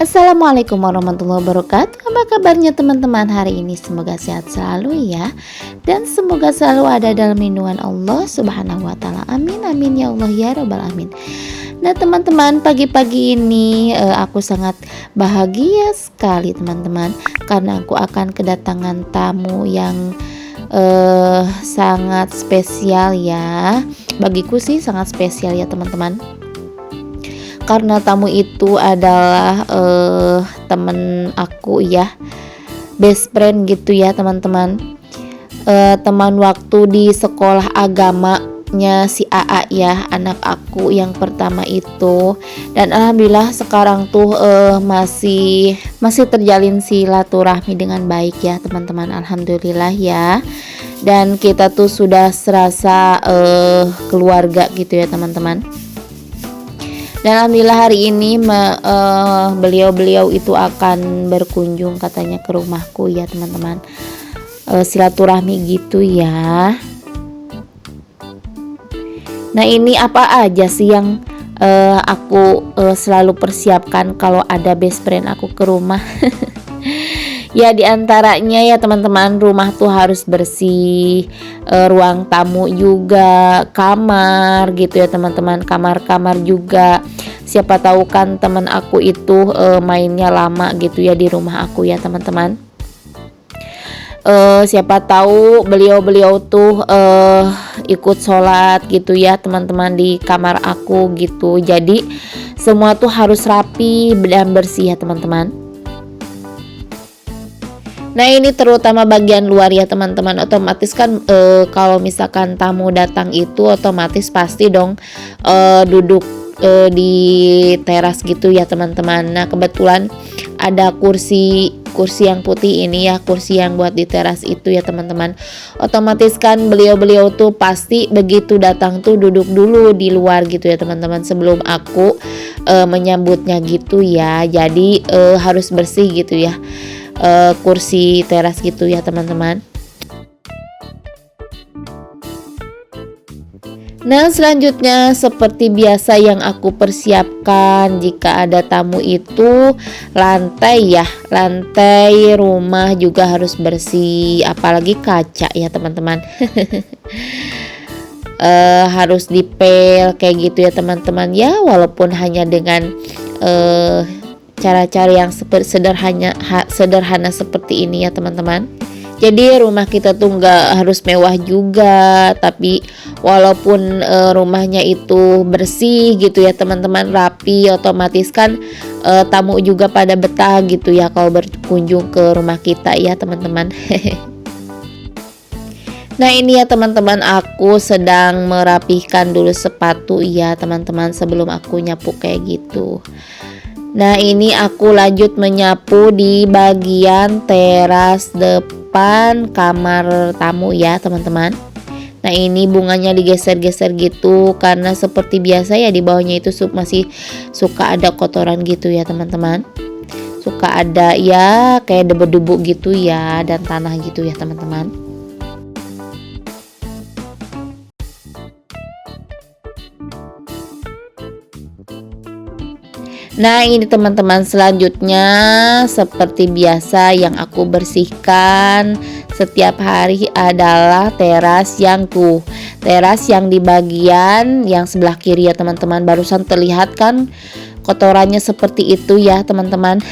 Assalamualaikum warahmatullahi wabarakatuh. Apa kabarnya teman-teman hari ini? Semoga sehat selalu ya. Dan semoga selalu ada dalam lindungan Allah Subhanahu wa taala. Amin amin ya Allah ya rabbal alamin. Nah, teman-teman, pagi-pagi ini aku sangat bahagia sekali teman-teman, karena aku akan kedatangan tamu yang sangat spesial ya. Bagiku sih sangat spesial ya teman-teman. Karena tamu itu adalah temen aku ya, best friend gitu ya teman-teman. Teman waktu di sekolah agamanya si AA ya, anak aku yang pertama itu. Dan alhamdulillah sekarang tuh masih terjalin silaturahmi dengan baik ya teman-teman, alhamdulillah ya. Dan kita tuh sudah serasa keluarga gitu ya teman-teman. Dan alhamdulillah hari ini beliau itu akan berkunjung katanya ke rumahku ya teman-teman, silaturahmi gitu ya. Nah, ini apa aja sih yang aku selalu persiapkan kalau ada best friend aku ke rumah. Ya, diantaranya ya teman-teman, rumah tuh harus bersih, ruang tamu juga, kamar gitu ya teman-teman, kamar-kamar juga. Siapa tahu kan teman aku itu mainnya lama gitu ya di rumah aku ya teman-teman. Siapa tahu beliau tuh ikut sholat gitu ya teman-teman di kamar aku gitu. Jadi semua tuh harus rapi dan bersih ya teman-teman. Nah, ini terutama bagian luar ya teman-teman. Otomatis kan kalau misalkan tamu datang itu otomatis pasti dong duduk di teras gitu ya teman-teman. Nah, kebetulan ada kursi yang putih ini ya, kursi yang buat di teras itu ya teman-teman. Otomatis kan beliau tuh pasti begitu datang tuh duduk dulu di luar gitu ya teman-teman, sebelum aku menyambutnya gitu ya. Jadi harus bersih gitu ya, kursi teras gitu ya teman-teman. Nah, selanjutnya seperti biasa yang aku persiapkan jika ada tamu itu lantai ya, lantai rumah juga harus bersih, apalagi kaca ya teman-teman. Harus dipel kayak gitu ya teman-teman ya, walaupun hanya dengan cara-cara yang sederhana seperti ini ya teman-teman. Jadi rumah kita tuh nggak harus mewah juga, tapi walaupun rumahnya itu bersih gitu ya teman-teman, rapi, otomatis kan tamu juga pada betah gitu ya kalau berkunjung ke rumah kita ya teman-teman. Nah, ini ya teman-teman, aku sedang merapihkan dulu sepatu ya teman-teman sebelum aku nyapu kayak gitu. Nah, ini aku lanjut menyapu di bagian teras depan kamar tamu ya teman-teman. Nah, ini bunganya digeser-geser gitu karena seperti biasa ya di bawahnya itu masih suka ada kotoran gitu ya teman-teman. Suka ada ya kayak debu-debu gitu ya, dan tanah gitu ya teman-teman. Nah, ini teman-teman, selanjutnya seperti biasa yang aku bersihkan setiap hari adalah teras yang di bagian yang sebelah kiri ya teman-teman. Barusan terlihat kan kotorannya seperti itu ya teman-teman.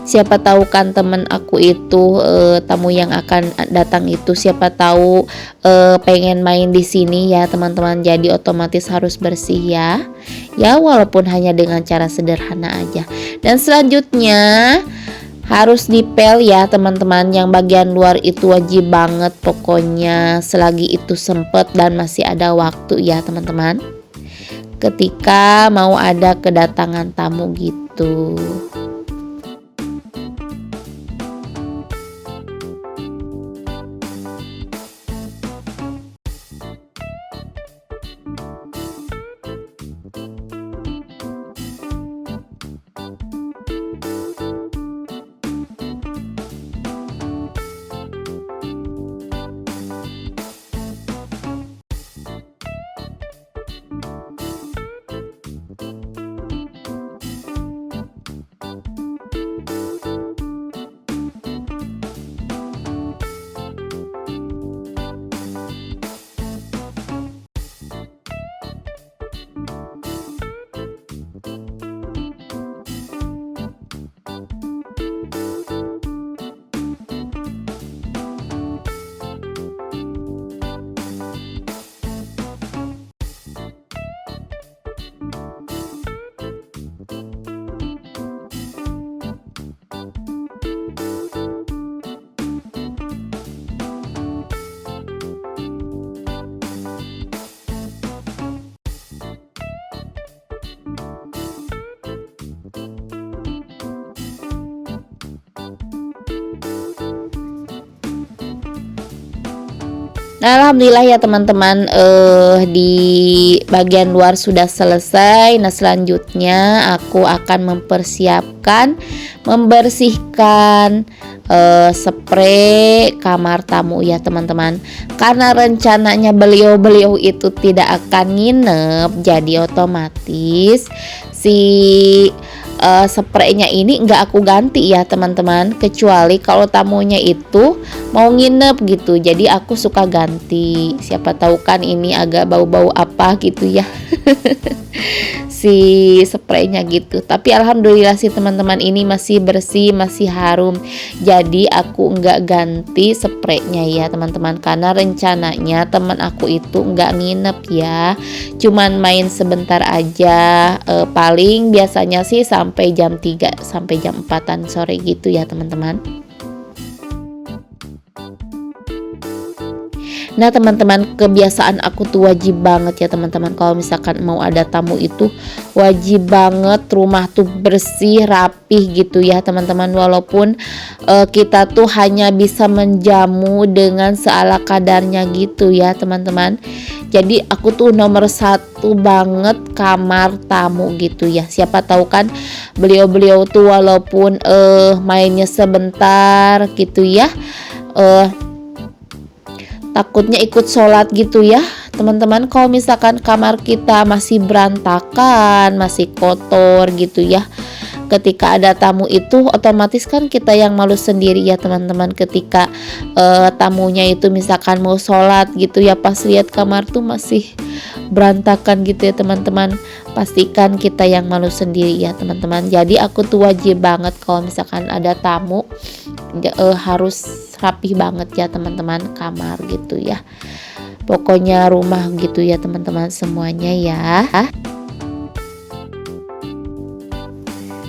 Siapa tahu kan temen aku itu tamu yang akan datang itu siapa tahu pengen main di sini ya teman-teman. Jadi otomatis harus bersih ya. Ya, walaupun hanya dengan cara sederhana aja. Dan selanjutnya harus dipel ya teman-teman. Yang bagian luar itu wajib banget pokoknya, selagi itu sempet dan masih ada waktu ya teman-teman, ketika mau ada kedatangan tamu gitu. Alhamdulillah ya teman-teman, di bagian luar sudah selesai. Nah, selanjutnya aku akan mempersiapkan membersihkan spray kamar tamu ya teman-teman. Karena rencananya beliau-beliau itu tidak akan nginep, jadi otomatis si spraynya ini nggak aku ganti ya teman-teman, kecuali kalau tamunya itu mau nginep gitu, jadi aku suka ganti, siapa tahu kan ini agak bau-bau apa gitu ya si spraynya gitu. Tapi alhamdulillah sih teman-teman, ini masih bersih, masih harum, jadi aku nggak ganti spraynya ya teman-teman, karena rencananya teman aku itu nggak nginep ya, cuman main sebentar aja, paling biasanya sih sampai jam 3 sampai jam 4-an sore gitu ya teman-teman. Nah teman-teman, kebiasaan aku tuh wajib banget ya teman-teman, kalau misalkan mau ada tamu itu wajib banget rumah tuh bersih, rapih gitu ya teman-teman. Walaupun kita tuh hanya bisa menjamu dengan seala kadarnya gitu ya teman-teman. Jadi aku tuh nomor 1 banget kamar tamu gitu ya. Siapa tahu kan beliau-beliau tuh walaupun mainnya sebentar gitu ya, takutnya ikut sholat gitu ya teman-teman. Kalau misalkan kamar kita masih berantakan, masih kotor gitu ya, ketika ada tamu itu otomatis kan kita yang malu sendiri ya teman-teman. Ketika tamunya itu misalkan mau sholat gitu ya, pas lihat kamar tuh masih berantakan gitu ya teman-teman, pastikan kita yang malu sendiri ya teman-teman. Jadi aku tuh wajib banget kalau misalkan ada tamu harus rapih banget ya teman-teman kamar gitu ya, pokoknya rumah gitu ya teman-teman semuanya ya.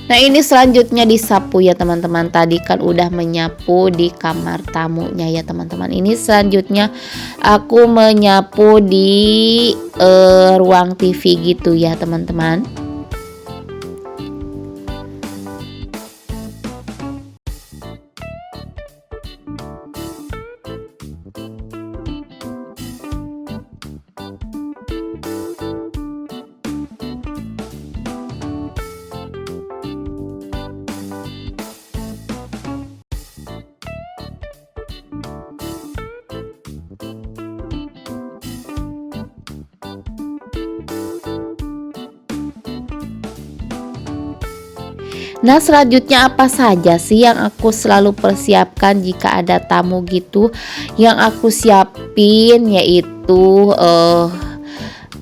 Nah ini selanjutnya disapu ya teman-teman, tadi kan udah menyapu di kamar tamunya ya teman-teman. Ini selanjutnya aku menyapu di ruang TV gitu ya teman-teman. Nah selanjutnya apa saja sih yang aku selalu persiapkan jika ada tamu gitu? Yang aku siapin yaitu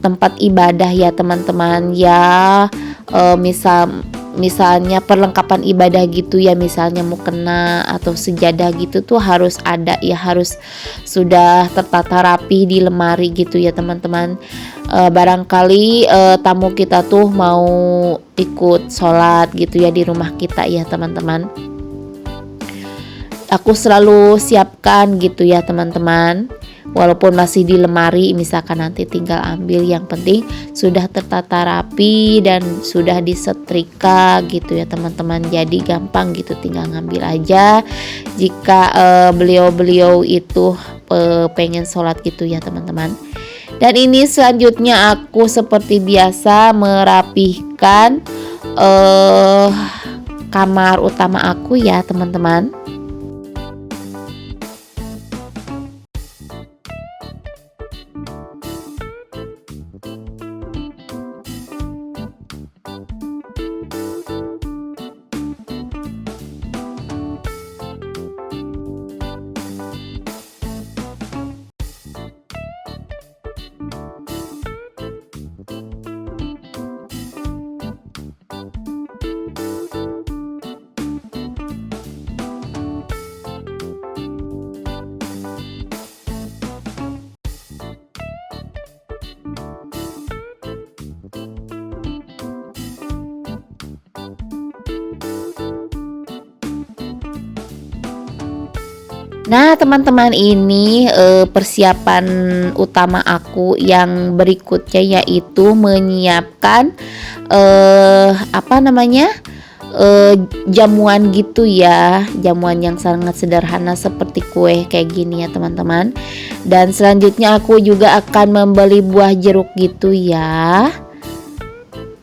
tempat ibadah ya teman-teman ya, misalnya perlengkapan ibadah gitu ya, misalnya mukena atau sejadah gitu tuh harus ada ya, harus sudah tertata rapi di lemari gitu ya teman-teman. Barangkali tamu kita tuh mau ikut sholat gitu ya di rumah kita ya teman-teman, aku selalu siapkan gitu ya teman-teman. Walaupun masih di lemari, misalkan nanti tinggal ambil, yang penting sudah tertata rapi dan sudah disetrika gitu ya teman-teman. Jadi gampang gitu, tinggal ngambil aja jika beliau-beliau itu pengen sholat gitu ya teman-teman. Dan ini selanjutnya aku seperti biasa merapihkan kamar utama aku ya teman-teman. Nah teman-teman, ini persiapan utama aku yang berikutnya yaitu menyiapkan apa namanya jamuan gitu ya, jamuan yang sangat sederhana seperti kue kayak gini ya teman-teman. Dan selanjutnya aku juga akan membeli buah jeruk gitu ya.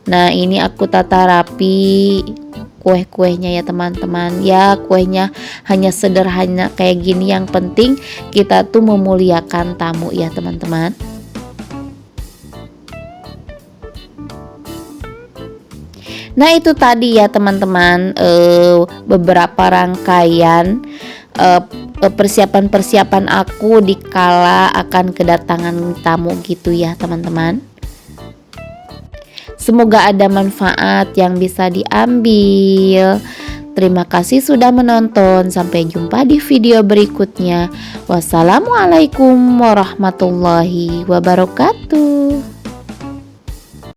Nah ini aku tata rapi kue-kuenya ya teman-teman. Ya kuenya hanya sederhana kayak gini, yang penting kita tuh memuliakan tamu ya teman-teman. Nah itu tadi ya teman-teman, beberapa rangkaian persiapan-persiapan aku dikala akan kedatangan tamu gitu ya teman-teman. Semoga ada manfaat yang bisa diambil. Terima kasih sudah menonton. Sampai jumpa di video berikutnya. Wassalamualaikum warahmatullahi wabarakatuh.